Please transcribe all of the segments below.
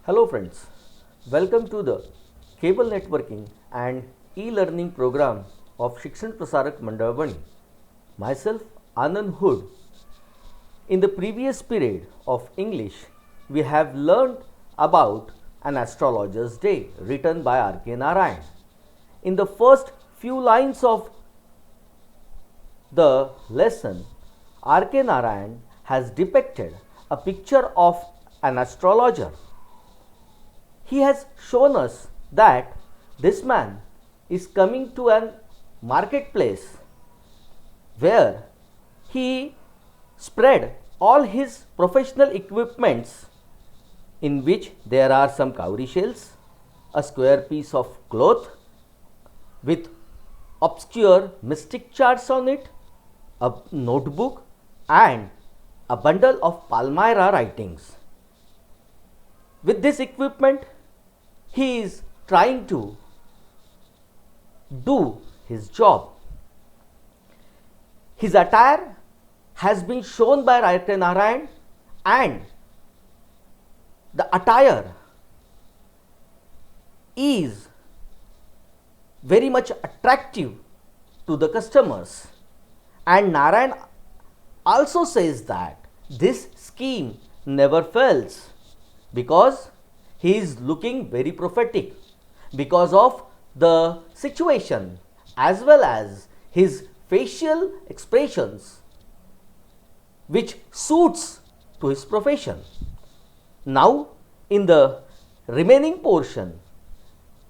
Hello friends, welcome to the cable networking and e-learning program of Shikshan Prasarak Mandal Bani. Myself Anand Hood. In the previous period of English, we have learned about an astrologer's day written by R.K. Narayan. In the first few lines of the lesson, R.K. Narayan has depicted a picture of an astrologer. He has shown us that this man is coming to an marketplace where he spread all his professional equipments, in which there are some cowrie shells, a square piece of cloth with obscure mystic charts on it, a notebook, and a bundle of Palmyra writings. With this equipment, he is trying to do his job. His attire has been shown by R.K. Narayan, and the attire is very much attractive to the customers. And Narayan also says that this scheme never fails because he is looking very prophetic because of the situation as well as his facial expressions, which suits to his profession. Now, in the remaining portion,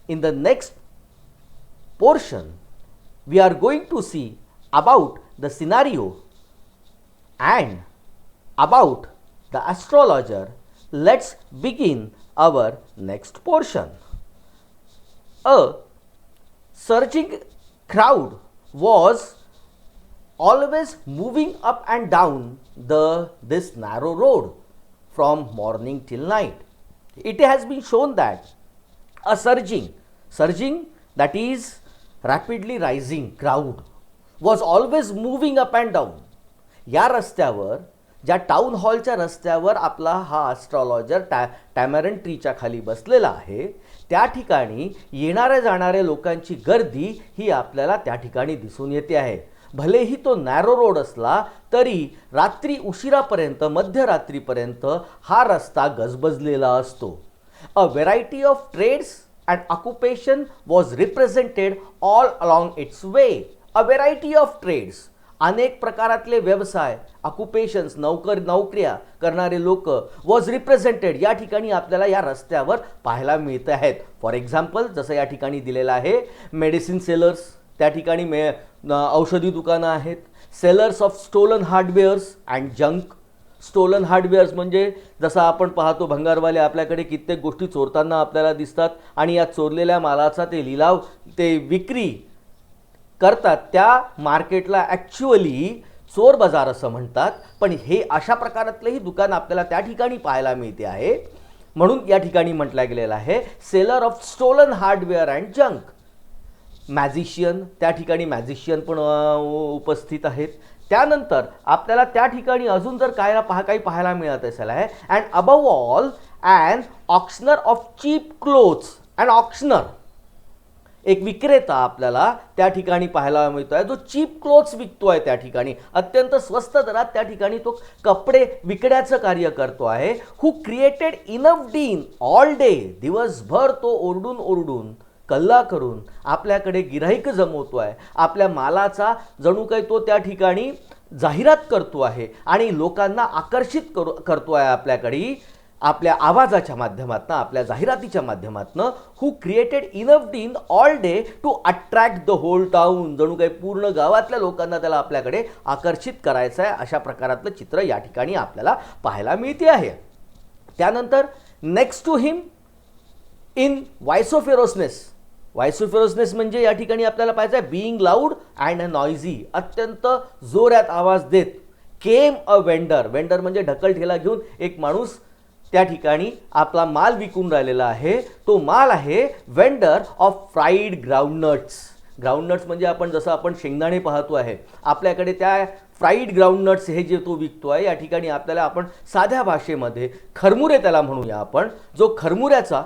in the next portion, we are going to see about the scenario and about the astrologer. Let's begin our next portion. A surging crowd was always moving up and down this narrow road from morning till night. It has been shown that a surging that is rapidly rising crowd was always moving up and down. या रस्त्यावर, ज्या town हॉलच्या रस्त्यावर आपला हा astrologer टॅमॅरन ट्रीच्या खाली बसलेला आहे, त्या ठिकाणी येणाऱ्या जाणाऱ्या लोकांची गर्दी ही आपल्याला त्या ठिकाणी दिसून येते आहे. भलेही तो नॅरो रोड असला तरी रात्री उशिरापर्यंत, मध्यरात्रीपर्यंत हा रस्ता गजबजलेला असतो. A variety of trades and occupation was represented all along its way. A variety of trades, अनेक प्रकारातले व्यवसाय, ऑक्युपेशन्स, नोकऱ्या करणारे लोक वॉज रिप्रेझेंटेड या ठिकाणी आपल्याला या रस्त्यावर पाहायला मिळत आहेत. फॉर एक्झाम्पल, जसं या ठिकाणी दिलेलं आहे, मेडिसिन सेलर्स, त्या ठिकाणी औषधी दुकानं आहेत. Sellers of stolen hardwares and junk. Stolen hardwares म्हणजे जसं आपण पाहतो, भंगारवाले आपल्याकडे कित्येक गोष्टी चोरताना आपल्याला दिसतात आणि या चोरलेल्या मालाचा ते लिलाव, ते विक्री करतात. त्या मार्केटला ॲक्च्युअली चोर बाजार असं म्हणतात, पण हे अशा प्रकारातलेही दुकान आपल्याला त्या ठिकाणी पाहायला मिळते आहे. म्हणून या ठिकाणी म्हटलं गेलेलं आहे seller of stolen hardware and junk. Magician, त्या ठिकाणी मॅजिशियन पण उपस्थित आहेत. त्यानंतर आपल्याला त्या ठिकाणी अजून जर काही पाहायला मिळत असेल आहे, and above all and auctioneer of cheap clothes and auctioneer. एक विक्रेता आपल्याला त्या ठिकाणी पाहायला मिळतो आहे, जो चीप क्लोथ्स विकतो आहे. त्या ठिकाणी अत्यंत स्वस्त दरात त्या ठिकाणी तो कपडे विकण्याचं कार्य करतो आहे. Who created enough din all day. दिवसभर तो ओरडून कल्ला करून आपल्याकडे गिऱ्हाईक जमवतो आहे. आपल्या मालाचा जणू काही तो त्या ठिकाणी जाहिरात करतो आहे आणि लोकांना आकर्षित करतो आहे आपल्याकडे आपल्या आवाजाच्या माध्यमातून, आपल्या जाहिरातीच्या माध्यमातून. Who created enough din all day to attract the whole town. जणू काही पूर्ण गावातल्या लोकांना त्याला आपल्याकडे आकर्षित करायचं आहे, अशा प्रकारातलं चित्र या ठिकाणी आपल्याला पाहायला मिळते आहे. त्यानंतर नेक्स्ट टू हिम इन व्हायसोफेरोसनेस. व्हायसोफेरोसनेस म्हणजे या ठिकाणी आपल्याला पाहायचं आहे बीइंग लाऊड अँड नॉइझी. अत्यंत जोरात आवाज देत. केम अ वेंडर. वेंडर म्हणजे ढकलठेला घेऊन एक माणूस त्या ठिकाणी आपला माल विकून राहिलेला आहे. तो माल आहे vendor of fried groundnuts. Groundnuts म्हणजे आपण जसं आपण शेंगदाणे पाहतो आहे, आपल्याकडे त्या फ्राईड ग्राउंडनट्स हे जे तो विकतो आहे, या ठिकाणी आपल्याला आपण साध्या भाषेमध्ये खरमुरे त्याला म्हणूया आपण, जो खरमुऱ्याचा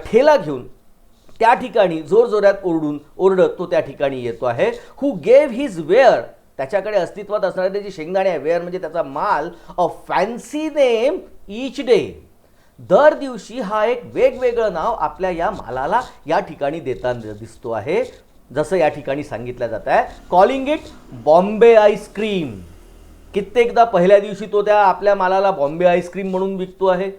ठेला घेऊन त्या ठिकाणी जोरजोरात ओरडत तो त्या ठिकाणी येतो आहे. हू गेव हिज वेअर, त्याच्याकडे अस्तित्वात असणारे त्याची शेंगदाणे आहे, वेअर म्हणजे त्याचा माल, अ फॅन्सी नेम ईच डे, दर दिवशी हा एक वेगवेगळं नाव आपल्या या मालाला या ठिकाणी देताना दिसतो आहे. जसं या ठिकाणी सांगितलं जात आहे, कॉलिंग इट बॉम्बे आईस्क्रीम. कित्येकदा पहिल्या दिवशी तो त्या आपल्या मालाला बॉम्बे आईस्क्रीम म्हणून विकतो आहे,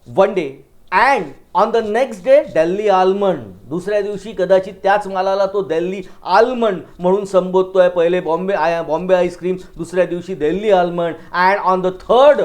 one day, and on the next day Delhi almond, दुसऱ्या दिवशी कदाचित त्याच मालाला तो दिल्ली आलमंड म्हणून संबोधतोय. पहिले बॉम्बे आईस्क्रीम, दुसऱ्या दिवशी Delhi almond, and on the third,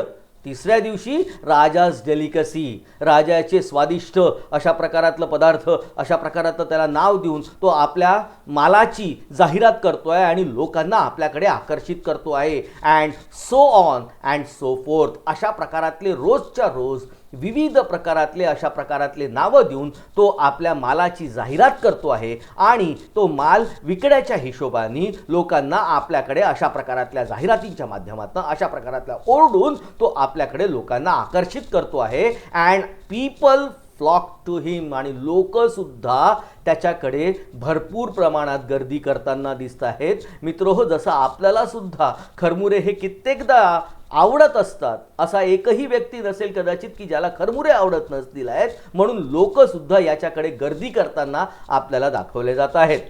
तिसऱ्या दिवशी राजाज डेलिकसी, राजाचे स्वादिष्ट अशा प्रकारातलं पदार्थ, अशा प्रकारातलं त्याला नाव देऊन तो आपल्या मालाची जाहिरात करतो आहे आणि लोकांना आपल्याकडे आकर्षित करतो आहे. And so on and so fourth, अशा प्रकारातले रोजच्या रोज विविध प्रकारातले अशा प्रकारातले नावं देऊन तो आपल्या मालाची जाहिरात करतो आहे आणि तो माल विकण्याच्या हिशोबाने लोकांना आपल्याकडे अशा प्रकारातल्या जाहिरातींच्या माध्यमातून, अशा प्रकारातल्या ओरडून तो आपल्याकडे लोकांना आकर्षित करतो आहे. अँड पीपल फ्लॉक टू हिम, आणि लोकसुद्धा त्याच्याकडे भरपूर प्रमाणात गर्दी करताना दिसत आहेत. मित्रहो, जसं आपल्याला सुद्धा खरमुरे हे कित्येकदा आवडत असतात, असा एकही व्यक्ती नसेल कदाचित की ज्याला खरमुरे आवडत नसतील आहेत, म्हणून लोकसुद्धा याच्याकडे गर्दी करताना आपल्याला दाखवले जात आहेत.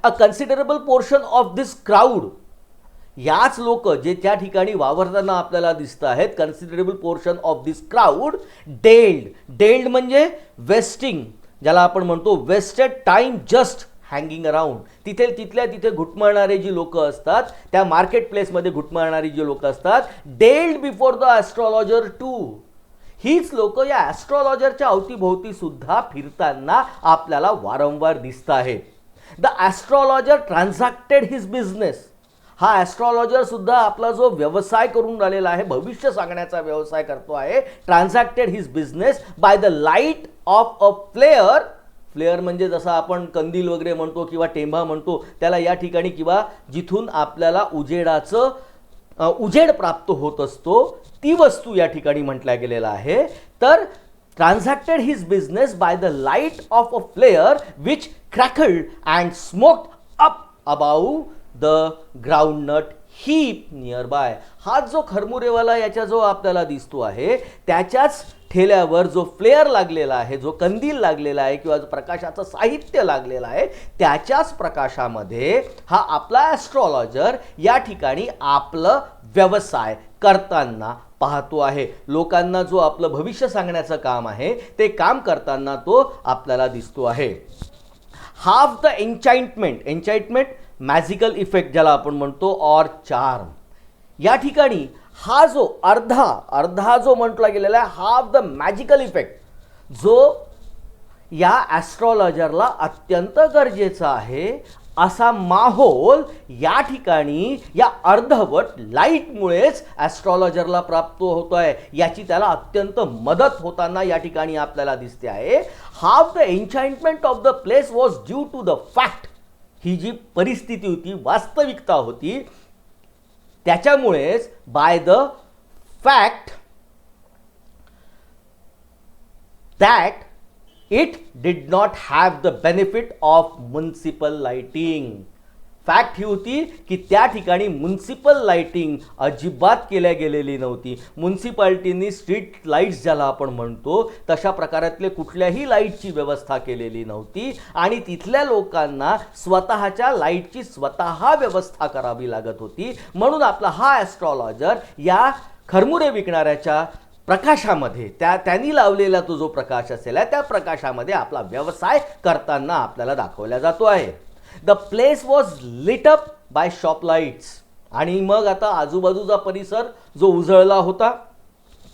A considerable portion of this crowd, याच लोक जे त्या ठिकाणी वावरताना आपल्याला दिसत आहेत, considerable portion of this crowd dallied म्हणजे वेस्टिंग, ज्याला आपण म्हणतो wasted time just hanging around, तिथे घुटमळणारे जी लोक असतात, त्या मार्केट प्लेसमध्ये घुटमळणारी जी लोक असतात, डेल्ड बिफोर द ॲस्ट्रॉलॉजर टू, हीच लोक या ॲस्ट्रॉलॉजरच्या अवतीभोवती सुद्धा फिरताना आपल्याला वारंवार दिसत आहेत. द ॲस्ट्रॉलॉजर ट्रान्झॅक्टेड हिज बिझनेस, हा ॲस्ट्रॉलॉजर सुद्धा आपला जो व्यवसाय करून राहिलेला आहे, भविष्य सांगण्याचा व्यवसाय करतो आहे, transacted his business by the light of a flare, flare म्हणजे जसं आपण कंदील वगैरे म्हणतो किंवा टेंभा म्हणतो त्याला या ठिकाणी, किंवा जिथून आपल्याला उजेड प्राप्त होत असतो, ती वस्तू या ठिकाणी म्हटल्या गेलेला आहे. तर transacted his business by the light of a flare which crackled and smoked up above the groundnut heap nearby. हा जो खरमुरेवाला याच्या जो आपल्याला दिसतो आहे, त्याच्याच ठेल्यावर जो फ्लेअर लागलेला आहे, जो कंदील लागलेला आहे किंवा जो प्रकाशाचं साहित्य लागलेलं आहे, त्याच्याच प्रकाशामध्ये हा आपला ॲस्ट्रॉलॉजर या ठिकाणी आपलं व्यवसाय करताना पाहतो आहे. लोकांना जो आपलं भविष्य सांगण्याचं काम आहे ते काम करताना तो आपल्याला दिसतो आहे. Half the enchantment magical effect ज्याला आपण म्हणतो, ऑर चार्म, या ठिकाणी हा जो अर्धा जो म्हटला गेलेला आहे, हाफ द मॅजिकल इफेक्ट, जो या ॲस्ट्रॉलॉजरला अत्यंत गरजेचा आहे, असा माहोल या ठिकाणी या अर्धवट लाईटमुळेच ॲस्ट्रॉलॉजरला प्राप्त होतो आहे, याची त्याला अत्यंत मदत होताना या ठिकाणी आपल्याला दिसते आहे. Half the enchantment of the place was due to the fact, ही जी परिस्थिती होती, वास्तविकता होती, त्याच्यामुळेच by the fact that it did not have the benefit of municipal lighting. Fact ही होती की त्या ठिकाणी म्युनिसिपल लाइटिंग अजिबात केल्या गेलेली नव्हती. म्युनिसिपालिटीनी स्ट्रीट लाईट्स ज्याला आपण म्हणतो तशा प्रकारातले कुठल्याही लाईटची व्यवस्था केलेली नव्हती आणि तिथल्या लोकांना स्वतःच्या लाईटची स्वतः व्यवस्था करावी लागत होती. म्हणून आपला हा ॲस्ट्रॉलॉजर या खरमुरे विकणाऱ्याच्या प्रकाशामध्ये, त्यांनी लावलेला तो जो प्रकाश असेल त्या प्रकाशामध्ये आपला व्यवसाय करताना आपल्याला दाखवला जातो आहे. The place was lit up by shop lights. आणि मग आता आजूबाजूचा परिसर जो उजळला होता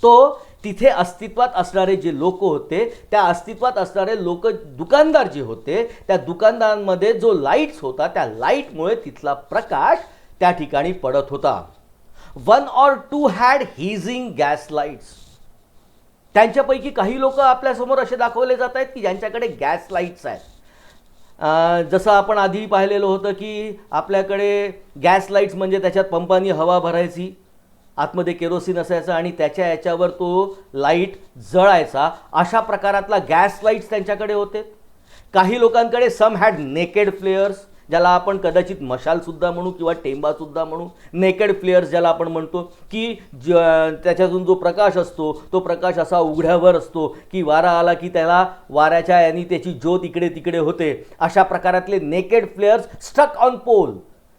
तो तिथे अस्तित्वात असणारे जे लोक होते, त्या अस्तित्वात असणारे लोक, दुकानदार जे होते, त्या दुकानदारांमध्ये जो लाईट्स होता त्या लाईटमुळे तिथला प्रकाश त्या ठिकाणी पडत होता. One or two had hissing gas lights. त्यांच्यापैकी काही लोक आपल्यासमोर असे दाखवले जात आहेत की ज्यांच्याकडे गॅस लाईट्स आहेत. जसं आपण आधी पाहिलेलं होतं की आपल्याकडे गॅस लाईट्स म्हणजे त्याच्यात पंपानी हवा भरायची, आतमध्ये केरोसिन असायचं आणि त्याच्या याच्यावर तो लाईट जळायचा. अशा प्रकारातला गॅस लाईट्स त्यांच्याकडे होते. काही लोकांकडे सम हॅड नेकेड फ्लेअर्स, ज्याला आपण कदाचित मशालसुद्धा म्हणू किंवा टेंबासुद्धा म्हणू. नेकेड फ्लेअर्स ज्याला आपण म्हणतो की त्याच्यातून जो प्रकाश असतो तो प्रकाश असा उघड्यावर असतो की वारा आला की त्याला वाऱ्याच्या यानी त्याची ज्योत इकडे तिकडे होते. अशा प्रकारातले नेकेड फ्लेअर्स स्टक ऑन पोल,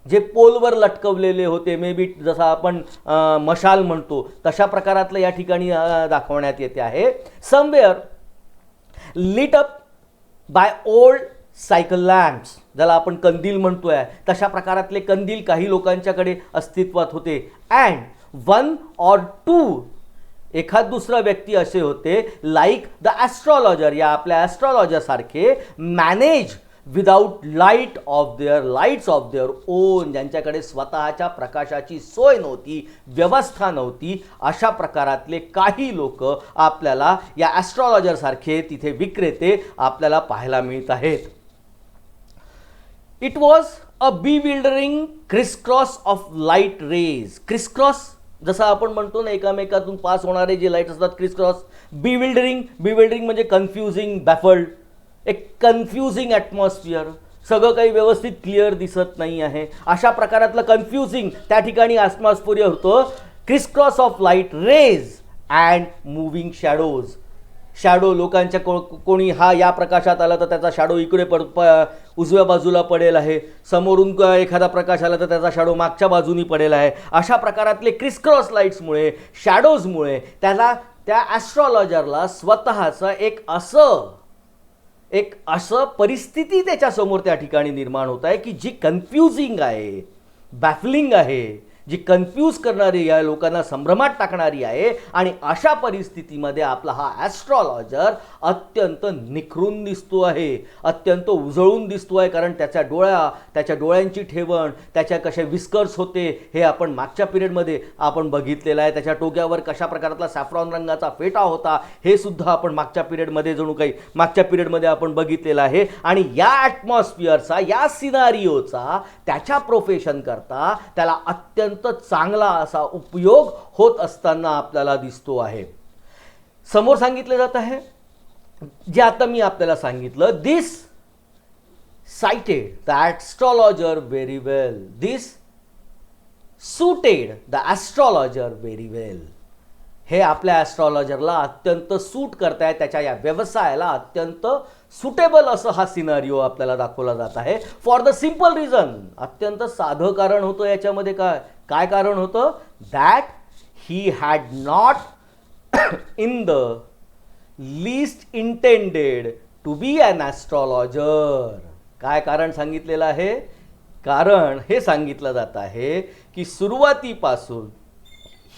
जे पोलवर लटकवलेले होते, मे बी जसं आपण मशाल म्हणतो तशा प्रकारातलं या ठिकाणी दाखवण्यात येते आहे. Some were lit up by old cycle lamps, ज्याला आपण कंदील म्हणतोय, तशा प्रकारातले कंदील काही लोकांच्याकडे अस्तित्वात होते. अँड वन ऑर टू, एखाद दुसरा व्यक्ती असे होते लाईक द ॲस्ट्रॉलॉजर, या आपल्या ॲस्ट्रॉलॉजरसारखे, manage without lights of their own, ज्यांच्याकडे स्वतःच्या प्रकाशाची सोय नव्हती, व्यवस्था नव्हती. अशा प्रकारातले काही लोक आपल्याला या ॲस्ट्रॉलॉजरसारखे तिथे विक्रेते आपल्याला पाहायला मिळत आहेत. It was a bewildering crisscross of light rays. Crisscross जसं आपण म्हणतो ना, एकामेकातून पास होणारे जे लाईट असतात, क्रिसक्रॉस. बिविल्डरिंग म्हणजे कन्फ्युजिंग, बॅफल्ड, एक कन्फ्युजिंग ॲटमॉस्फिअर, सगळं काही व्यवस्थित क्लिअर दिसत नाही आहे. अशा प्रकारातलं कन्फ्युजिंग त्या ठिकाणी ॲटमॉस्फिअर होतं. Crisscross of light raise and moving shadows. Shadow लोकांच्या कोणी हा या प्रकाशात आला तर त्याचा शॅडो इकडे उजव्या बाजूला पडेल आहे, समोरून एखादा प्रकाश आला तर त्याचा शॅडो मागच्या बाजूनी पडेल आहे. अशा प्रकारातले क्रिसक्रॉस लाईट्समुळे, शॅडोजमुळे त्याला, त्या ॲस्ट्रॉलॉजरला स्वतःचं एक असं परिस्थिती त्याच्यासमोर त्या ठिकाणी निर्माण होत आहे की जी कन्फ्युजिंग आहे, बॅफलिंग आहे, जी कन्फ्यूज करणारी, या लोकांना संभ्रमात टाकणारी आहे. आणि अशा परिस्थितीमध्ये आपला हा ॲस्ट्रॉलॉजर अत्यंत निखरून दिसतो आहे, अत्यंत उजळून दिसतो आहे. कारण त्याच्या डोळ्यांची ठेवण, त्याच्या कसे विस्कर्स होते हे आपण मागच्या पिरियडमध्ये आपण बघितलेलं आहे. त्याच्या टोक्यावर कशा प्रकारातला सॅफ्रॉन रंगाचा फेटा होता हे सुद्धा आपण मागच्या पिरियडमध्ये आपण बघितलेलं आहे. आणि या ॲटमॉस्फिअरचा, या सिनारिओचा त्याच्या प्रोफेशन करता त्याला अत्यंत चांगला असा उपयोग होत असताना आपल्याला दिसतो आहे. समोर सांगितले जात आहे, जे आता मी आपल्याला सांगितलं, this sighted the astrologer very well, this suited the astrologer very well. हे आपल्या ॲस्ट्रॉलॉजरला अत्यंत सूट करताय, त्याच्या या व्यवसायाला अत्यंत सुटेबल असं हा सिनारिओ आपल्याला दाखवला जात आहे. फॉर द सिम्पल रिझन, अत्यंत साधं कारण होतं याच्यामध्ये. काय कारण होतं? That he had not in the least intended to be an astrologer. काय कारण सांगितलेलं आहे? कारण हे सांगितलं जात आहे की सुरुवातीपासून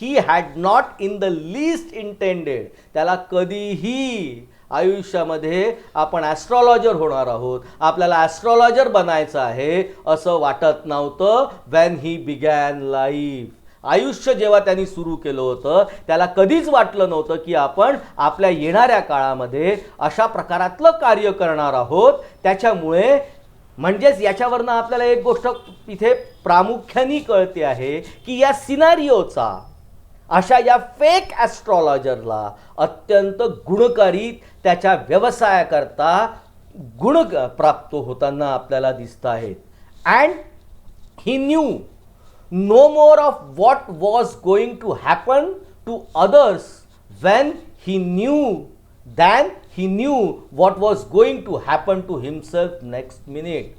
ही had not in the least intended, त्याला कधीही आयुष्यामध्ये आपण ॲस्ट्रॉलॉजर होणार आहोत, आपल्याला ॲस्ट्रॉलॉजर बनायचं आहे असं वाटत नव्हतं. व्हॅन ही बिगॅन लाईफ, आयुष्य जेव्हा त्यांनी सुरू केलं होतं त्याला कधीच वाटलं नव्हतं की आपण आपल्या येणाऱ्या काळामध्ये अशा प्रकारातलं कार्य करणार आहोत. त्याच्यामुळे म्हणजेच याच्यावरनं आपल्याला एक गोष्ट इथे प्रामुख्याने कळते आहे की या सिनारिओचा अशा या फेक ॲस्ट्रॉलॉजरला अत्यंत गुणकारी त्याच्या व्यवसायाकरता गुण प्राप्त होताना आपल्याला दिसत आहेत. And he knew no more of what was going to happen to others when he knew than he knew what was going to happen to himself next minute.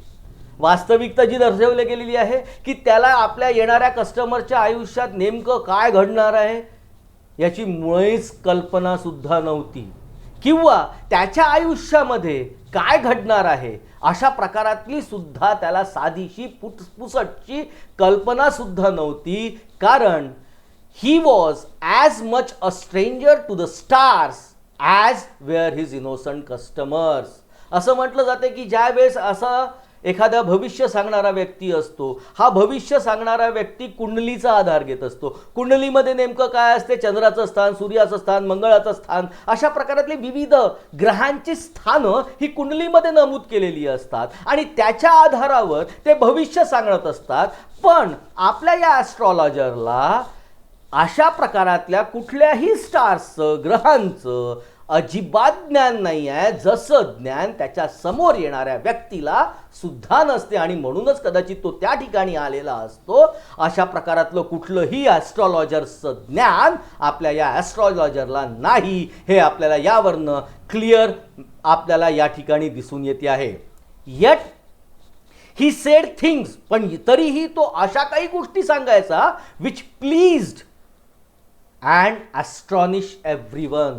वास्तविकता जी दर्शवली गेलेली आहे की त्याला आपल्या येणाऱ्या कस्टमरच्या आयुष्यात नेमकं काय घडणार आहे याची मुळीच कल्पना सुद्धा नव्हती, किंवा त्याच्या आयुष्यामध्ये काय घडणार आहे अशा प्रकारातली सुद्धा त्याला साधीशी पुसटची कल्पना सुद्धा नव्हती. कारण he was as much a stranger to the stars as were his innocent customers. असं म्हटलं जाते की ज्या वेळेस असं एखादा भविष्य सांगणारा व्यक्ती असतो. हा भविष्य सांगणारा व्यक्ती कुंडलीचा आधार घेत असतो. कुंडलीमध्ये नेमकं काय असते, चंद्राचं स्थान, सूर्याचं स्थान, मंगळाचं स्थान, अशा प्रकारातली विविध ग्रहांची स्थानं ही कुंडलीमध्ये नमूद केलेली असतात आणि त्याच्या आधारावर ते भविष्य सांगत असतात. पण आपल्या या ॲस्ट्रॉलॉजरला अशा प्रकारातल्या कुठल्याही स्टार्सचं, ग्रहांचं अजिबात ज्ञान नाही आहे, जसं ज्ञान त्याच्या समोर येणाऱ्या व्यक्तीला सुद्धा नसते आणि म्हणूनच कदाचित तो त्या ठिकाणी आलेला असतो. अशा प्रकारातलं कुठलंही ॲस्ट्रॉलॉजरचं ज्ञान आपल्या या ॲस्ट्रॉलॉजरला नाही, हे आपल्याला यावरनं क्लिअर आपल्याला या ठिकाणी दिसून येते आहे. येट ही सेड थिंग्स, पण तरीही तो अशा काही गोष्टी सांगायचा विच प्लीज्ड अँड ॲस्ट्रॉनिश एव्हरीवन,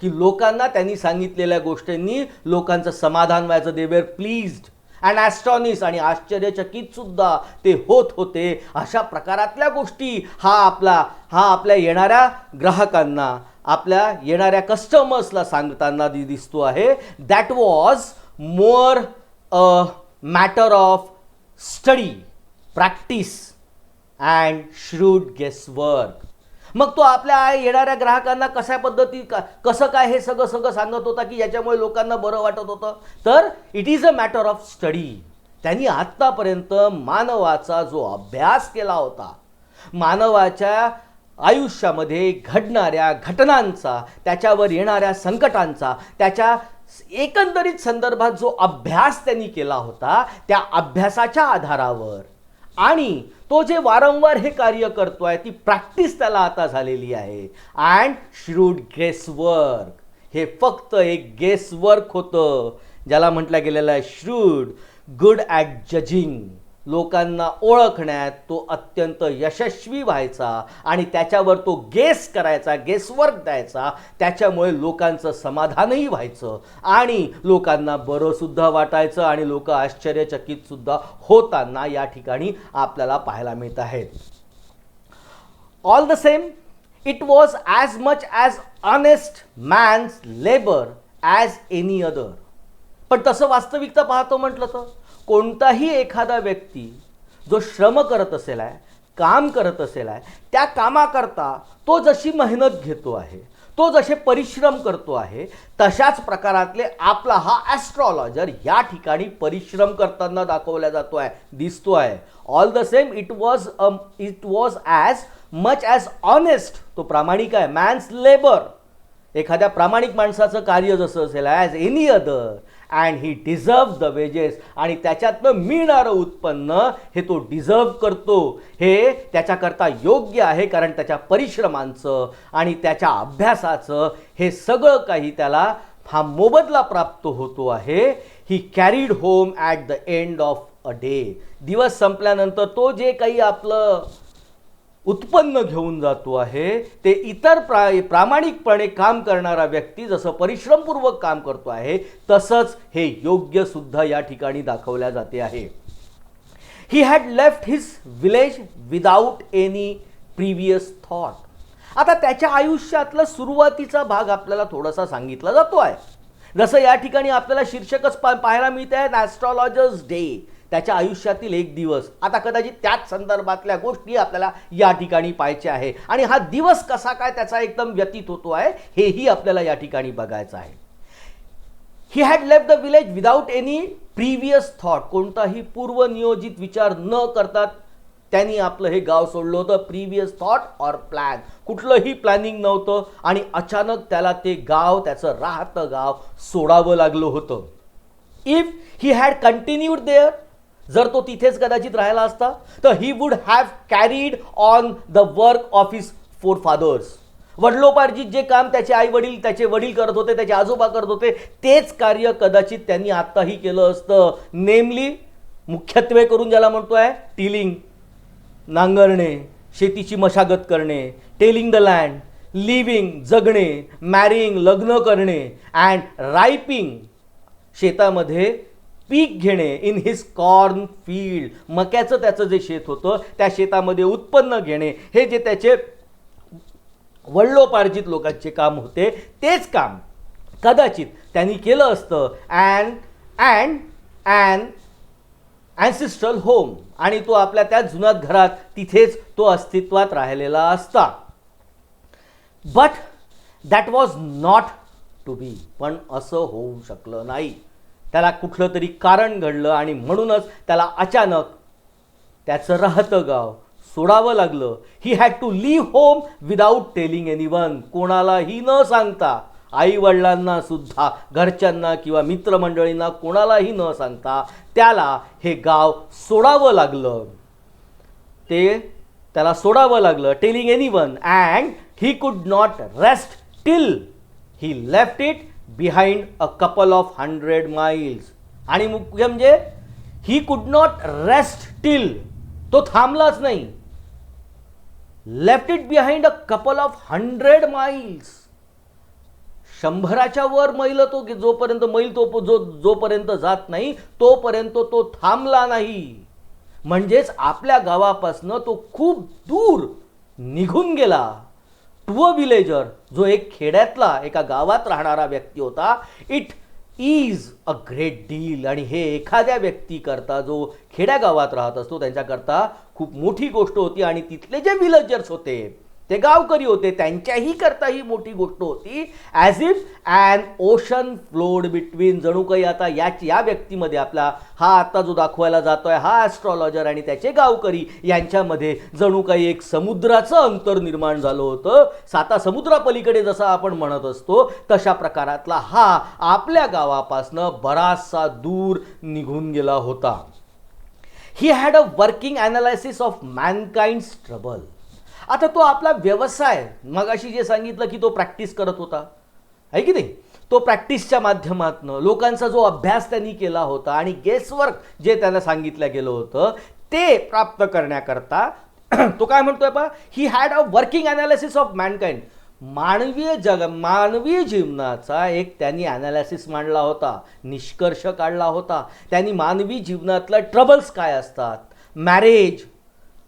की लोकांना त्यांनी सांगितलेल्या गोष्टींनी लोकांचं समाधान व्हायचं. दे वेर प्लीज्ड अँड ॲस्ट्रॉनिश, आणि आश्चर्यचकित सुद्धा ते होत होते. अशा प्रकारातल्या गोष्टी हा आपल्या येणाऱ्या ग्राहकांना, आपल्या येणाऱ्या कस्टमर्सला सांगताना दिसतो आहे. That was more a matter of study, practice and shrewd guesswork. मग तो आपल्या येणाऱ्या ग्राहकांना कशा पद्धती, कसं काय हे सगळं सांगत होता की याच्यामुळे लोकांना बरं वाटत होतं. तर it is a matter of study. त्यांनी आत्तापर्यंत मानवाचा जो अभ्यास केला होता, मानवाच्या आयुष्यामध्ये घडणाऱ्या घटनांचा, त्याच्यावर येणाऱ्या संकटांचा, त्याच्या एकंदरीत संदर्भात जो अभ्यास त्यांनी केला होता, त्या अभ्यासाच्या आधारावर आणि तो जे वारंवार हे कार्य करतोय, ती प्रॅक्टिस त्याला आता झालेली आहे. अँड श्रूड गेसवर्क, हे फक्त एक गेसवर्क होतं, ज्याला म्हटलं गेलेलं आहे श्रूड, गुड ॲट जजिंग. लोकांना ओळखण्यात तो अत्यंत यशस्वी व्हायचा आणि त्याच्यावर तो गेस करायचा, गेसवर्क द्यायचा. त्याच्यामुळे लोकांचं समाधानही व्हायचं आणि लोकांना बरं सुद्धा वाटायचं आणि लोक आश्चर्यचकित सुद्धा होताना या ठिकाणी आपल्याला पाहायला मिळत आहेत. All the same it was as much as honest man's labour as any other. पण तसं वास्तविकता पाहतो म्हटलं तर कोणताही एखादा व्यक्ती जो श्रम करत असेल आहे, काम करत असेल आहे, त्या कामाकरता तो जशी मेहनत घेतो आहे, तो जसे परिश्रम करतो आहे, तशाच प्रकारातले आपला हा ॲस्ट्रॉलॉजर या ठिकाणी परिश्रम करताना दाखवला जातो आहे, दिसतो आहे. All the same it was as much as honest, तो प्रामाणिक आहे, मॅन्स लेबर, एखाद्या प्रामाणिक माणसाचं कार्य जसं असेल as any other, and he deserve the wedges, आणि त्याच्यातनं मिळणारं उत्पन्न हे तो डिझर्व करतो, हे त्याच्याकरता योग्य आहे, कारण त्याच्या परिश्रमांचं आणि त्याच्या अभ्यासाचं हे सगळं काही त्याला हा मोबदला प्राप्त होतो आहे. He carried home at the end of a day, दिवस संपल्यानंतर तो जे काही आपलं उत्पन्न घेऊन जातो आहे ते इतर प्रामाणिकपणे काम करणारा व्यक्ती जसं परिश्रमपूर्वक काम करतो आहे तसंच हे योग्य सुद्धा या ठिकाणी दाखवल्या जाते आहे. He had left his village without any previous thought. आता त्याच्या आयुष्यातला सुरुवातीचा भाग आपल्याला थोडासा सांगितला जातो आहे. जसं या ठिकाणी आपल्याला शीर्षकच पाहायला मिळते आहे, ॲस्ट्रॉलॉजर्स डे, त्याच्या आयुष्यातील एक दिवस. आता कदाचित त्याच संदर्भातल्या गोष्टी आपल्याला या ठिकाणी पाहायच्या आहे आणि हा दिवस कसा काय त्याचा एकदम व्यतीत होतो आहे हेही आपल्याला या ठिकाणी बघायचं आहे. He had left the village without any previous thought, कोणताही पूर्वनियोजित विचार न करता त्यांनी आपलं हे गाव सोडलं होतं. प्रिव्हियस थॉट ऑर प्लॅन, कुठलंही प्लॅनिंग नव्हतं आणि अचानक त्याला ते गाव, त्याचं राहतं गाव सोडावं लागलं होतं. If he had continued there, जर तो तिथेच कदाचित राहिला असता तर he would have carried on the work of his forefathers. वडिलोपार्जित जे काम त्याचे आई वडील, त्याचे वडील करत होते, त्याचे आजोबा करत होते, तेच कार्य कदाचित त्यांनी आत्ताही केलं असतं. नेमली मुख्यत्वे करून ज्याला म्हणतोय टिलिंग, नांगरणे, शेतीची मशागत करणे, टेलिंग द लँड, लिव्हिंग जगणे, मॅरिंग लग्न करणे, अँड रायपिंग शेतामध्ये पीक घेणे, इन हिज कॉर्न फील्ड, मक्याचं त्याचं जे शेत होतं त्या शेतामध्ये उत्पन्न घेणे, हे जे त्याचे वडिलोपार्जित लोकांचे काम होते तेच काम कदाचित त्यांनी केलं असतं. अँड ॲन्सिस्ट्रल होम आणि तो आपल्या त्या जुन्या घरात तिथेच तो अस्तित्वात राहिलेला असता. But that was not to be. पण असं होऊ शकलं नाही. त्याला कुठलं तरी कारण घडलं आणि म्हणूनच त्याला अचानक त्याचं राहतं गाव सोडावं लागलं. He had to leave home without telling anyone. कोणालाही न सांगता, आई वडिलांना सुद्धा, घरच्यांना किंवा मित्रमंडळींना कोणालाही न सांगता त्याला हे गाव सोडावं लागलं. त्याला सोडावं लागलं, telling anyone, and he could not rest till he left it behind a couple of 100 miles. आणि मुख्य म्हणजे he could not rest till, तो थांबलाच नाही. Left it behind a couple of 100 miles. 100च्या वर मैल तो जोपर्यंत जोपर्यंत जात नाही तोपर्यंत तो थांबला नाही. म्हणजेच आपल्या गावापासनं तो खूप दूर निघून गेला. टू अ विलेजर, जो एक खेड्यातला एका गावात राहणारा व्यक्ती होता, it is a great deal. आणि हे एखाद्या व्यक्तीकरता जो खेड्यागावात राहत असतो त्यांच्याकरता खूप मोठी गोष्ट होती. आणि तिथले जे विलेजर्स होते, ते गावकरी होते, त्यांच्याही करता ही मोठी गोष्ट होती. As if an ocean flowed between. जणू काही आता या व्यक्तीमध्ये आपला हा आता जो दाखवायला जातोय हा ॲस्ट्रॉलॉजर आणि त्याचे गावकरी यांच्यामध्ये जणू काही एक समुद्राचं अंतर निर्माण झालं होतं. साता समुद्रापलीकडे जसं आपण म्हणत असतो तशा प्रकारातला हा आपल्या गावापासनं बराचसा दूर निघून गेला होता. He had a working analysis of mankind's trouble. आता तो आपला व्यवसाय, मगाशी जे सांगितलं की तो प्रॅक्टिस करत होता, आहे की नाही, तो प्रॅक्टिसच्या माध्यमातून लोकांचा जो अभ्यास त्यांनी केला होता आणि गेसवर्क जे त्यांना सांगितलं गेलं होतं ते प्राप्त करण्याकरता तो काय म्हणतोय पहा, ही had a working analysis of Mankind. मानवीय जीवनाचा एक त्यांनी ॲनालिसिस मांडला होता, निष्कर्ष काढला होता. त्यांनी मानवी जीवनातलं ट्रबल्स काय असतात, marriage,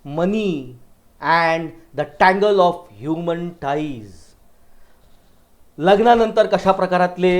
money and the tangle of human ties. लग्नानंतर कशा प्रकारातले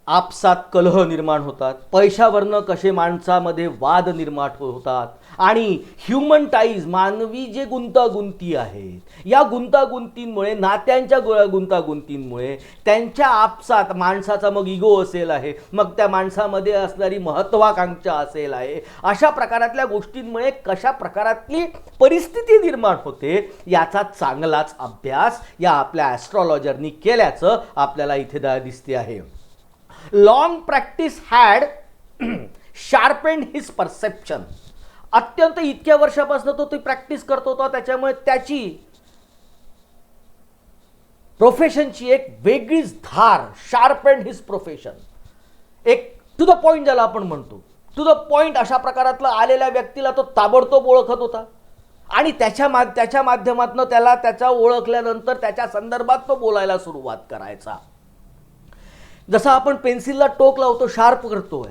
आपसात कलह निर्माण होतात, पैशावरनं कसे माणसामध्ये वाद निर्माण होतात, आणि ह्युमन टाईज, मानवी जे गुंतागुंती आहेत, या गुंतागुंतींमुळे, नात्यांच्या गुंतागुंतींमुळे त्यांच्या आपसात माणसाचा मग इगो असेल आहे, मग त्या माणसामध्ये असणारी महत्त्वाकांक्षा असेल आहे, अशा प्रकारातल्या गोष्टींमुळे कशा प्रकारातली परिस्थिती निर्माण होते याचा चांगलाच अभ्यास या आपल्या ॲस्ट्रॉलॉजरनी केल्याचं आपल्याला इथे दिसते आहे. Long practice had sharpened his perception. अत्यंत इतक्या वर्षापासून तो ती प्रॅक्टिस करत होता, त्याच्यामुळे त्याची प्रोफेशनची एक वेगळीच धार, शार्पेंड हिज प्रोफेशन, एक टू द पॉइंट ज्याला आपण म्हणतो, टू द पॉइंट अशा प्रकारातला आलेल्या व्यक्तीला तो ताबडतोब ओळखत होता. आणि त्याच्या माध्यमातून त्याला त्याचा ओळखल्यानंतर त्याच्या संदर्भात तो बोलायला सुरुवात करायचा. जसं आपण पेन्सिलला टोक लावतो, शार्प करतोय,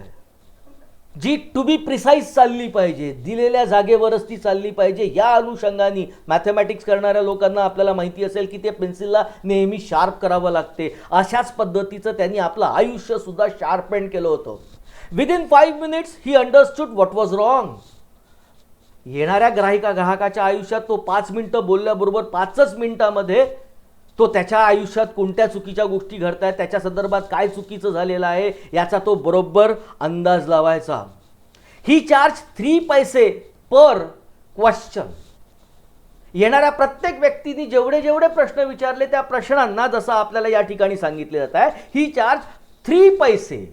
जी टू बी प्रिसाईज चालली पाहिजे, दिलेल्या जागेवरच ती चालली पाहिजे. या अनुषंगाने मॅथमॅटिक्स करणाऱ्या लोकांना आपल्याला माहिती असेल की ते पेन्सिलला नेहमी शार्प करावं लागते. अशाच पद्धतीचं त्यांनी आपलं आयुष्य सुद्धा शार्पेंड केलं होतं. Within 5 minutes he understood what was wrong. येणाऱ्या ग्राहकाच्या आयुष्यात तो 5 मिनिटं बोलल्याबरोबर 5च मिनिटामध्ये तो त्याच्या आयुष्यात कोणत्या चुकीच्या गोष्टी घडत आहेत, त्याच्या संदर्भात काय चुकीचं झालेलं आहे याचा तो बरोबर अंदाज लावायचा. ही चार्ज 3 पैसे पर क्वेश्चन. येणाऱ्या प्रत्येक व्यक्तीने जेवढे जेवढे प्रश्न विचारले त्या प्रश्नांना जसं आपल्याला या ठिकाणी सांगितले जात आहे, ही चार्ज 3 पैसे.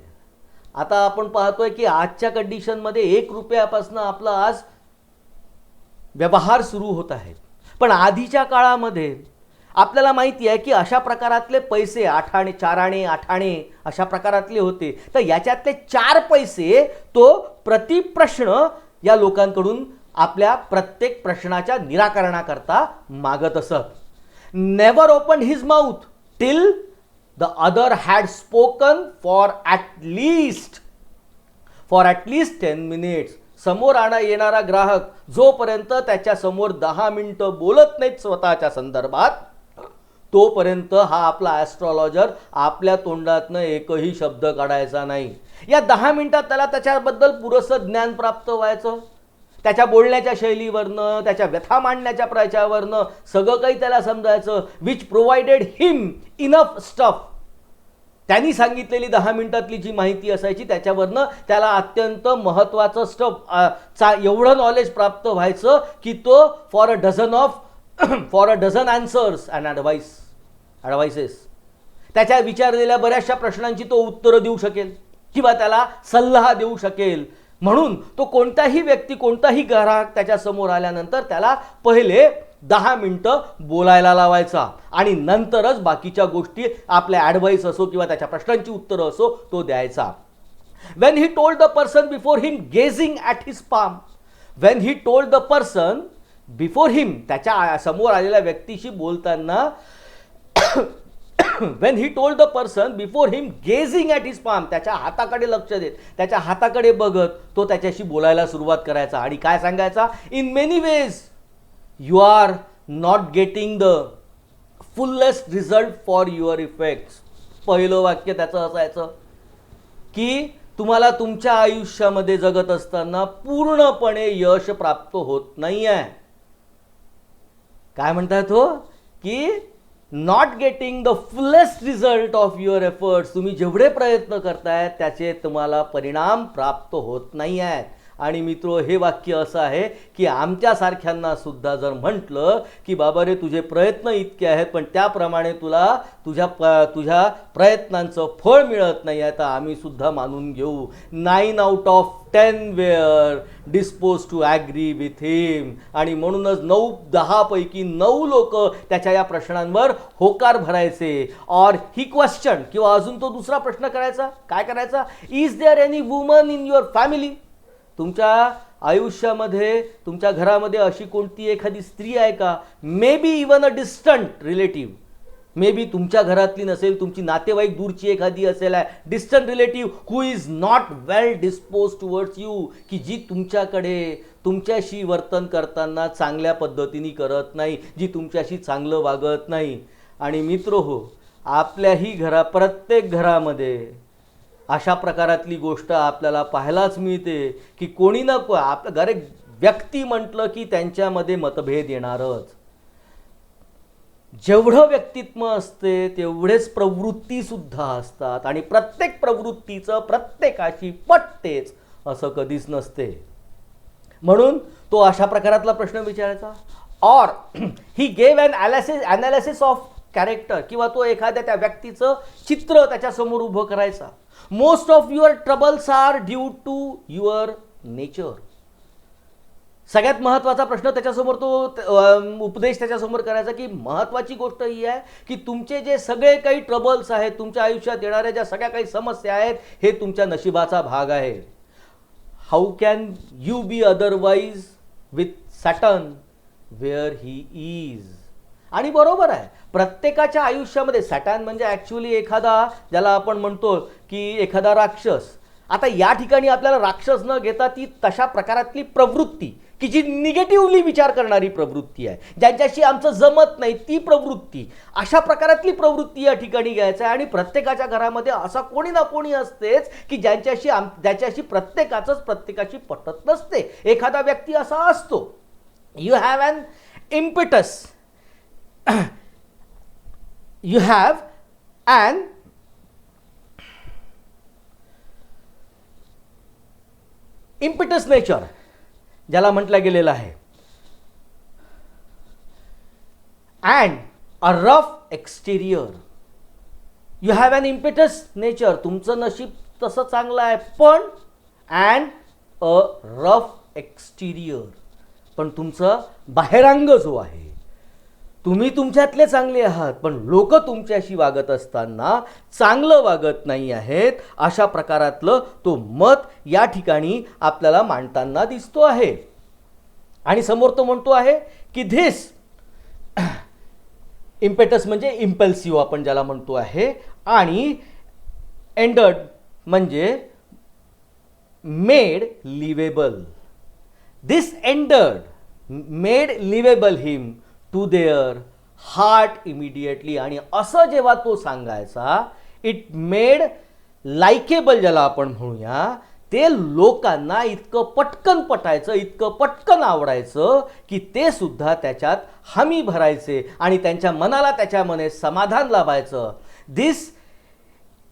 आता आपण पाहतोय की आजच्या कंडिशनमध्ये 1 रुपयापासून आपला आज व्यवहार सुरू होत आहेत. पण आधीच्या काळामध्ये आपल्याला माहिती आहे की अशा प्रकारातले पैसे 8 आणे, 4 आणे, 8 आणे अशा प्रकारातले होते. तर याच्यातले 4 पैसे तो प्रतिप्रश्न या लोकांकडून आपल्या प्रत्येक प्रश्नाच्या निराकरणाकरता मागत असत. Never open his mouth till the other had spoken for at least 10 minutes. समोर येणारा ग्राहक जोपर्यंत त्याच्या समोर 10 मिनिटं बोलत नाहीत स्वतःच्या संदर्भात, तोपर्यंत हा आपला ॲस्ट्रॉलॉजर आपल्या तोंडातनं एकही शब्द काढायचा नाही. या 10 मिनिटात त्याला त्याच्याबद्दल पुरेसं ज्ञान प्राप्त व्हायचं. त्याच्या बोलण्याच्या शैलीवरनं, त्याच्या व्यथा मांडण्याच्या प्रयाच्यावरनं सगळं काही त्याला समजायचं. Which provided him enough stuff. त्यांनी सांगितलेली 10 मिनिटातली जी माहिती असायची त्याच्यावरनं त्याला अत्यंत महत्त्वाचं स्टफ एवढं नॉलेज प्राप्त व्हायचं की तो for a dozen answers and advices त्याच्या विचारलेल्या बऱ्याचशा प्रश्नांची तो उत्तरं देऊ शकेल किंवा त्याला सल्ला देऊ शकेल. म्हणून तो कोणताही व्यक्ती, कोणताही ग्राहक त्याच्यासमोर आल्यानंतर त्याला पहिले 10 मिनिटं बोलायला लावायचा आणि नंतरच बाकीच्या गोष्टी, आपल्या ॲडवाईस असो किंवा त्याच्या प्रश्नांची उत्तरं असो, तो द्यायचा. When he told the person before him gazing at his palm. When he told the person before him, त्याच्या समोर आलेल्या व्यक्तीशी बोलताना when he told the person before him gazing at his palm, त्याच्या हाताकडे लक्ष देत, त्याच्या हाताकडे बघत तो त्याच्याशी बोलायला सुरुवात करायचा आणि काय सांगायचा? In many ways you are not getting the fullest result for your effects. पहिलं वाक्य त्याचं असायचं की तुम्हाला तुमच्या आयुष्यामध्ये जगत असताना पूर्णपणे यश प्राप्त होत नाही आहे. काय म्हणताय तो? की not getting the fullest result of your efforts. तुम्ही जेवढे प्रयत्न करतायत त्याचे तुम्हाला परिणाम प्राप्त होत नाही आहेत. आणि मित्रो, हे वाक्य असं आहे की आमच्यासारख्यांना सुद्धा जर म्हटलं की बाबा रे तुझे प्रयत्न इतके आहेत पण त्याप्रमाणे तुला तुझ्या प्रयत्नांचं फळ मिळत नाही आहे, तर आम्ही सुद्धा मानून घेऊ. 9 out of 10 were dispose to agree with him. आणि म्हणूनच 9-10 पैकी 9 लोक त्याच्या या प्रश्नांवर होकार भरायचे. और ही क्वेश्चन, किंवा अजून तो दुसरा प्रश्न करायचा. काय करायचा? Is there any woman in your family. तुमच्या आयुष्यामध्ये, तुमच्या घरामध्ये अशी कोणती एखादी स्त्री आहे का? May be even a distant relative. May be तुमच्या घरातली नसेल, तुमची नातेवाईक दूरची एखादी असेल, distant relative who is not well dispose towards you, की जी तुमच्याशी वर्तन करताना चांगल्या पद्धतीने करत नाही, जी तुमच्याशी चांगलं वागत नाही. आणि मित्र हो, आपल्याही प्रत्येक घरामध्ये अशा प्रकारातली गोष्ट आपल्याला पाहायलाच मिळते की कोणी ना आपल्या व्यक्ती म्हटलं की त्यांच्यामध्ये मतभेद येणारच. जेवढं व्यक्तित्व असते तेवढेच प्रवृत्ती सुद्धा असतात आणि प्रत्येक प्रवृत्तीचं प्रत्येकाशी पटतेच असं कधीच नसते. म्हणून तो अशा प्रकारातला प्रश्न विचारायचा. और he gave an analysis of character, किंवा तो एखाद्या त्या व्यक्तीचं चित्र त्याच्यासमोर उभं करायचा. Most of your troubles are due to your nature. सगळ्यात महत्त्वाचा प्रश्न त्याच्यासमोर, तो उपदेश त्याच्यासमोर करायचा की महत्त्वाची गोष्ट ही आहे की तुमचे जे सगळे काही ट्रबल्स आहेत, तुमच्या आयुष्यात येणाऱ्या ज्या सगळ्या काही समस्या आहेत, हे तुमच्या नशिबाचा भाग आहे. How can you be otherwise with Saturn where he is. आणि बरोबर आहे, प्रत्येकाच्या आयुष्यामध्ये सॅटर्न म्हणजे ॲक्च्युली एखादा, ज्याला आपण म्हणतो की एखादा राक्षस. आता या ठिकाणी आपल्याला राक्षस न घेता ती तशा प्रकारातली प्रवृत्ती की जी निगेटिव्हली विचार करणारी प्रवृत्ती आहे, ज्यांच्याशी आमचं जमत नाही ती प्रवृत्ती, अशा प्रकारातली प्रवृत्ती या ठिकाणी घ्यायचं आहे. आणि प्रत्येकाच्या घरामध्ये असा कोणी ना कोणी असतेच की ज्याच्याशी प्रत्येकाची पटत नसते. एखादा व्यक्ती असा असतो. You have an impetus, you have an impetus nature, ज्याला म्हटलं गेलेलं आहे, and a rough exterior. you have an impetus nature, तुमचं नशीब तसं चांगलं आहे, पण and a rough exterior, पण तुमचं बाहेरांग जो आहे, तुम्ही तुमच्यातले चांगले आहात पण लोक तुमच्याशी वागत असताना चांगलं वागत नाही आहेत, अशा प्रकारातलं तो मत या ठिकाणी आपल्याला मांडताना दिसतो आहे. आणि समोर तो म्हणतो आहे की धिस इम्पेटस म्हणजे इम्पल्सिव्ह आपण ज्याला म्हणतो आहे, आणि एंडर्ड म्हणजे made liveable. This endeared made liveable him to their heart immediately. आणि असं जेव्हा तो सांगायचा, इट मेड लाइकेबल, ज्याला आपण म्हणूया, ते लोकांना इतकं पटकन पटायचं, इतकं पटकन आवडायचं की ते सुद्धा त्याच्यात हमी भरायचे आणि त्यांच्या मनाला त्याच्यामध्ये समाधान लाभायचं. This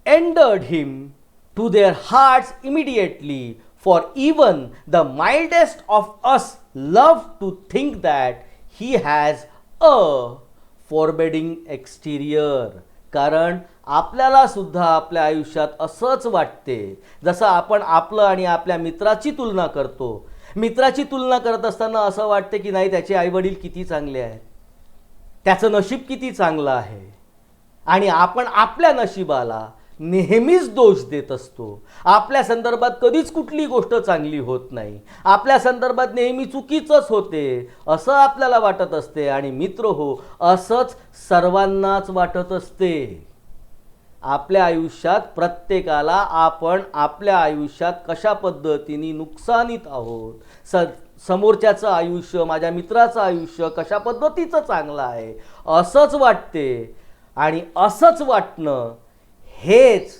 endeared him to their hearts immediately, for even the mildest of us love to think that he has a forbidding exterior. कारण आपल्याला सुद्धा आपल्या आयुष्यात असंच वाटते, जसं आपण आपलं आणि आपल्या मित्राची तुलना करतो. मित्राची तुलना करत असताना असं वाटते की नाही, त्याचे आईवडील किती चांगले आहेत, त्याचं नशीब किती चांगलं आहे. आणि आपण आपल्या नशिबाला नेहमीच दोष देत असतो. आपल्या संदर्भात कधीच कुठली गोष्ट चांगली होत नाही, आपल्या संदर्भात नेहमी चुकीचंच होते असं आपल्याला वाटत असते. आणि मित्र हो, असंच सर्वांनाच वाटत असते. आपल्या आयुष्यात प्रत्येकाला आपण आपल्या आयुष्यात कशा पद्धतीने नुकसानीत आहोत, समोरच्याचं आयुष्य, माझ्या मित्राचं आयुष्य कशा पद्धतीचं चांगलं आहे असंच वाटते. आणि असंच वाटणं हेच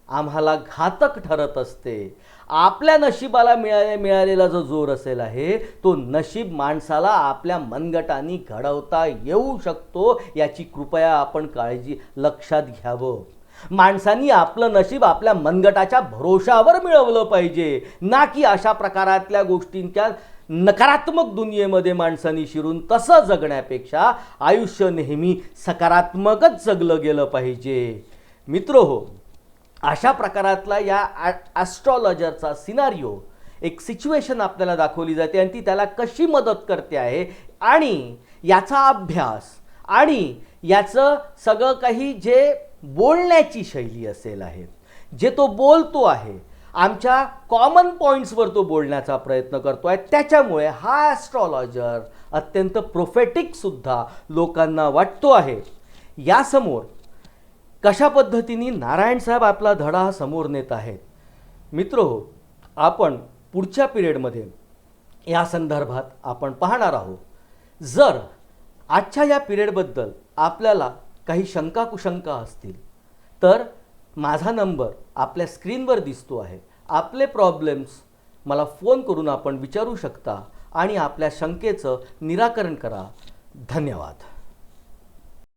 आम्हाला घातक ठरत असते. आपल्या नशिबाला मिळालेला जो जोर असेल आहे, तो नशीब माणसाला आपल्या मनगटाने घडवता येऊ शकतो, याची कृपया आपण काळजी लक्षात घ्यावं. माणसांनी आपलं नशीब आपल्या मनगटाच्या भरोशावर मिळवलं पाहिजे, ना की अशा प्रकारातल्या गोष्टींच्या नकारात्मक दुनियेमध्ये माणसांनी शिरून तसं जगण्यापेक्षा आयुष्य नेहमी सकारात्मकच जगलं गेलं पाहिजे. मित्र हो, अशा प्रकारातला या ॲस्ट्रॉलॉजरचा सिनारिओ, एक सिच्युएशन आपल्याला दाखवली जाते आणि ती त्याला कशी मदत करते आहे, आणि याचा अभ्यास आणि याचं सगळं काही जे बोलण्याची शैली असेल आहे, जे तो बोलतो आहे, आमच्या कॉमन पॉईंट्सवर तो बोलण्याचा प्रयत्न करतो आहे, त्याच्यामुळे हा ॲस्ट्रॉलॉजर अत्यंत प्रोफेटिकसुद्धा लोकांना वाटतो आहे. यासमोर कशा पद्धतीने नारायण साहेब आपला धडा समोर नेत आहेत. मित्र हो, आपण पुढच्या पिरियडमध्ये या संदर्भात आपण पाहणार आहोत. जर आजच्या या पिरियडबद्दल आपल्याला काही शंका कुशंका असतील तर माझा नंबर आपल्या स्क्रीनवर दिसतो आहे. आपले प्रॉब्लेम्स मला फोन करून आपण विचारू शकता आणि आपल्या शंकेचं निराकरण करा. धन्यवाद.